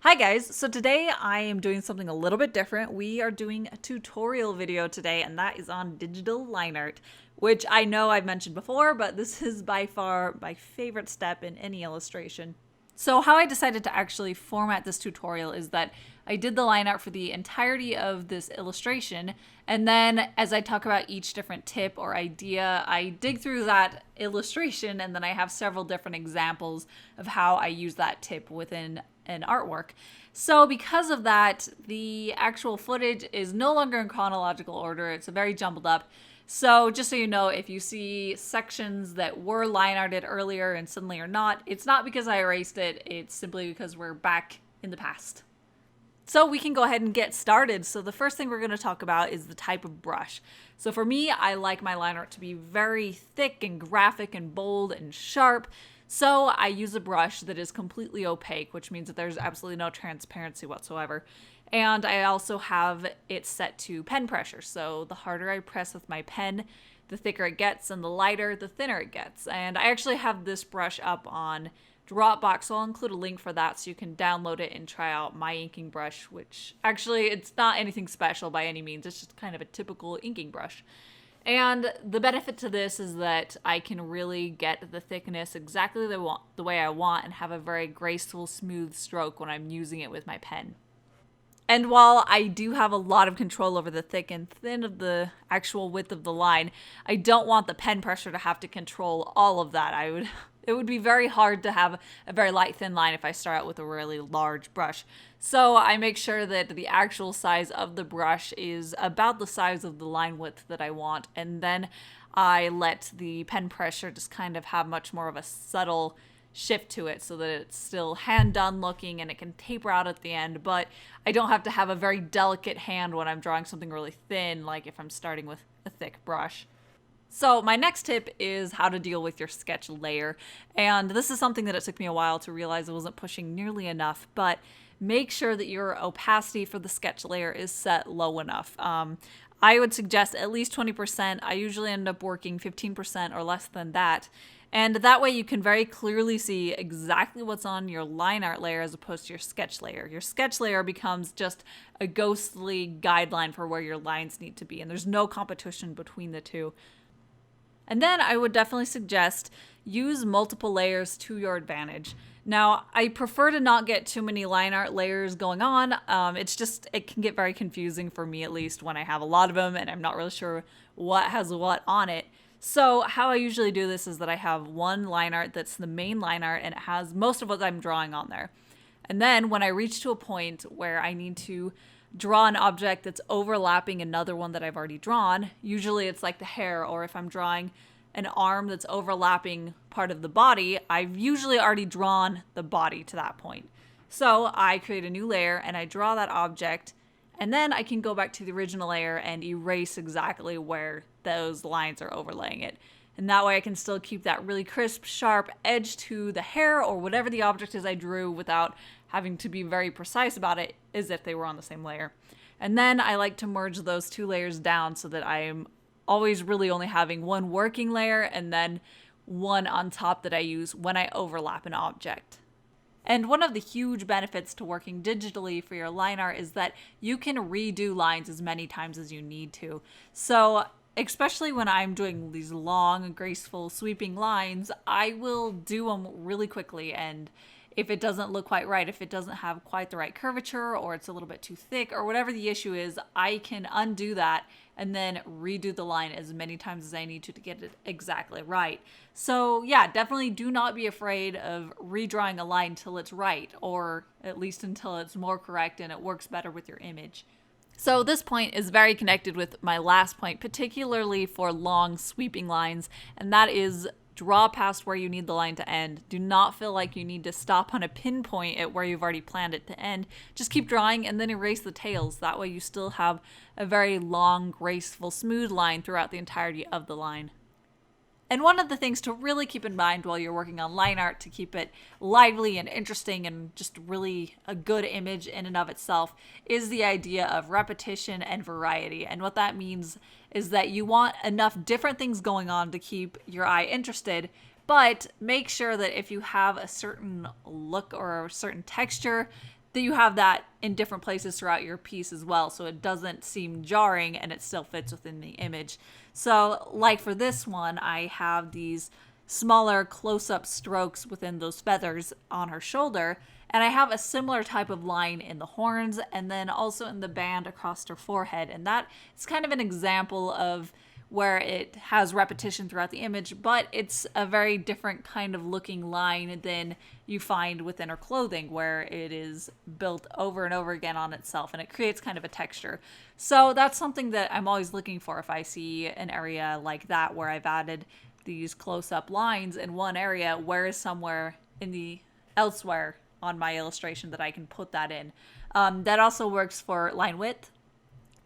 Hi guys, so today I am doing something a little bit different. We are doing a tutorial video today, and that is on digital line art, which I know I've mentioned before, but this is by far my favorite step in any illustration. So how I decided to actually format this tutorial is that I did the line art for the entirety of this illustration, and then as I talk about each different tip or idea, I dig through that illustration and then I have several different examples of how I use that tip within an artwork. So because of that, the actual footage is no longer in chronological order. It's very jumbled up. So just so you know, if you see sections that were line arted earlier and suddenly are not, it's not because I erased it. It's simply because we're back in the past. So we can go ahead and get started. So the first thing we're going to talk about is the type of brush. So for me, I like my line art to be very thick and graphic and bold and sharp. So I use a brush that is completely opaque, which means that there's absolutely no transparency whatsoever. And I also have it set to pen pressure. So the harder I press with my pen, the thicker it gets, and the lighter, the thinner it gets. And I actually have this brush up on Dropbox, so I'll include a link for that so you can download it and try out my inking brush, which actually it's not anything special by any means. It's just kind of a typical inking brush. And the benefit to this is that I can really get the thickness exactly the way I want and have a very graceful, smooth stroke when I'm using it with my pen. And while I do have a lot of control over the thick and thin of the actual width of the line, I don't want the pen pressure to have to control all of that. It would be very hard to have a very light, thin line if I start out with a really large brush. So I make sure that the actual size of the brush is about the size of the line width that I want, and then I let the pen pressure just kind of have much more of a subtle shift to it so that it's still hand done looking and it can taper out at the end, but I don't have to have a very delicate hand when I'm drawing something really thin, like if I'm starting with a thick brush. So my next tip is how to deal with your sketch layer. And this is something that it took me a while to realize I wasn't pushing nearly enough, but make sure that your opacity for the sketch layer is set low enough. I would suggest at least 20%. I usually end up working 15% or less than that. And that way you can very clearly see exactly what's on your line art layer as opposed to your sketch layer. Your sketch layer becomes just a ghostly guideline for where your lines need to be, and there's no competition between the two. And then I would definitely suggest use multiple layers to your advantage. Now, I prefer to not get too many line art layers going on. It can get very confusing for me, at least, when I have a lot of them and I'm not really sure what has what on it. So how I usually do this is that I have one line art that's the main line art and it has most of what I'm drawing on there. And then when I reach to a point where I need to draw an object that's overlapping another one that I've already drawn, usually it's like the hair, or if I'm drawing an arm that's overlapping part of the body, I've usually already drawn the body to that point. So I create a new layer and I draw that object, and then I can go back to the original layer and erase exactly where those lines are overlaying it. And that way I can still keep that really crisp, sharp edge to the hair or whatever the object is I drew without having to be very precise about it as if they were on the same layer. And then I like to merge those two layers down so that I am always really only having one working layer and then one on top that I use when I overlap an object. And one of the huge benefits to working digitally for your line art is that you can redo lines as many times as you need to. So especially when I'm doing these long, graceful, sweeping lines, I will do them really quickly, and if it doesn't look quite right, if it doesn't have quite the right curvature, or it's a little bit too thick, or whatever the issue is, I can undo that and then redo the line as many times as I need to get it exactly right. So yeah, definitely do not be afraid of redrawing a line till it's right, or at least until it's more correct and it works better with your image. So this point is very connected with my last point, particularly for long sweeping lines, and that is draw past where you need the line to end. Do not feel like you need to stop on a pinpoint at where you've already planned it to end. Just keep drawing and then erase the tails. That way you still have a very long, graceful, smooth line throughout the entirety of the line. And one of the things to really keep in mind while you're working on line art to keep it lively and interesting and just really a good image in and of itself is the idea of repetition and variety. And what that means is that you want enough different things going on to keep your eye interested, but make sure that if you have a certain look or a certain texture, that you have that in different places throughout your piece as well, so it doesn't seem jarring and it still fits within the image. So like for this one, I have these smaller close-up strokes within those feathers on her shoulder, and I have a similar type of line in the horns and then also in the band across her forehead, and that is kind of an example of where it has repetition throughout the image, but it's a very different kind of looking line than you find within her clothing, where it is built over and over again on itself, and it creates kind of a texture. So that's something that I'm always looking for if I see an area like that where I've added these close-up lines in one area, where is somewhere in the elsewhere on my illustration that I can put that in. That also works for line width.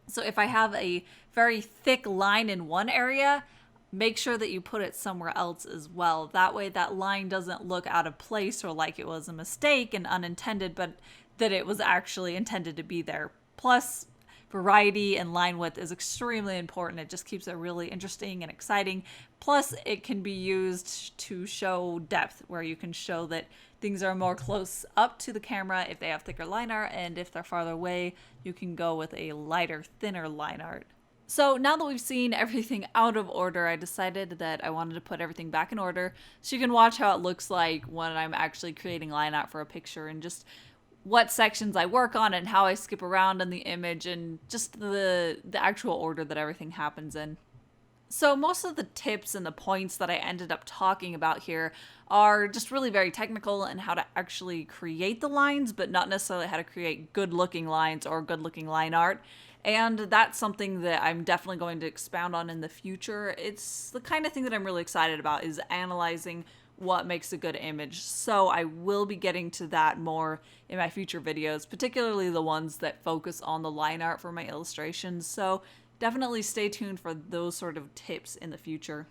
So if I have a very thick line in one area, make sure that you put it somewhere else as well. That way that line doesn't look out of place or like it was a mistake and unintended, but that it was actually intended to be there. Plus, variety and line width is extremely important. It just keeps it really interesting and exciting. Plus, it can be used to show depth, where you can show that things are more close up to the camera if they have thicker line art, and if they're farther away, you can go with a lighter, thinner line art. So now that we've seen everything out of order, I decided that I wanted to put everything back in order so you can watch how it looks like when I'm actually creating line art for a picture, and just what sections I work on and how I skip around in the image, and just the actual order that everything happens in. So most of the tips and the points that I ended up talking about here are just really very technical and how to actually create the lines, but not necessarily how to create good looking lines or good looking line art. And that's something that I'm definitely going to expound on in the future. It's the kind of thing that I'm really excited about, is analyzing what makes a good image. So I will be getting to that more in my future videos, particularly the ones that focus on the line art for my illustrations. So definitely stay tuned for those sort of tips in the future.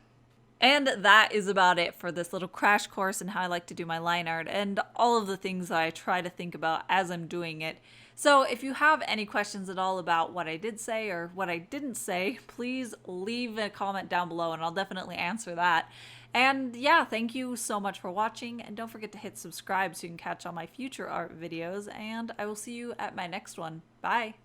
And that is about it for this little crash course in how I like to do my line art and all of the things that I try to think about as I'm doing it. So if you have any questions at all about what I did say or what I didn't say, please leave a comment down below and I'll definitely answer that. And yeah, thank you so much for watching, and don't forget to hit subscribe so you can catch all my future art videos, and I will see you at my next one. Bye!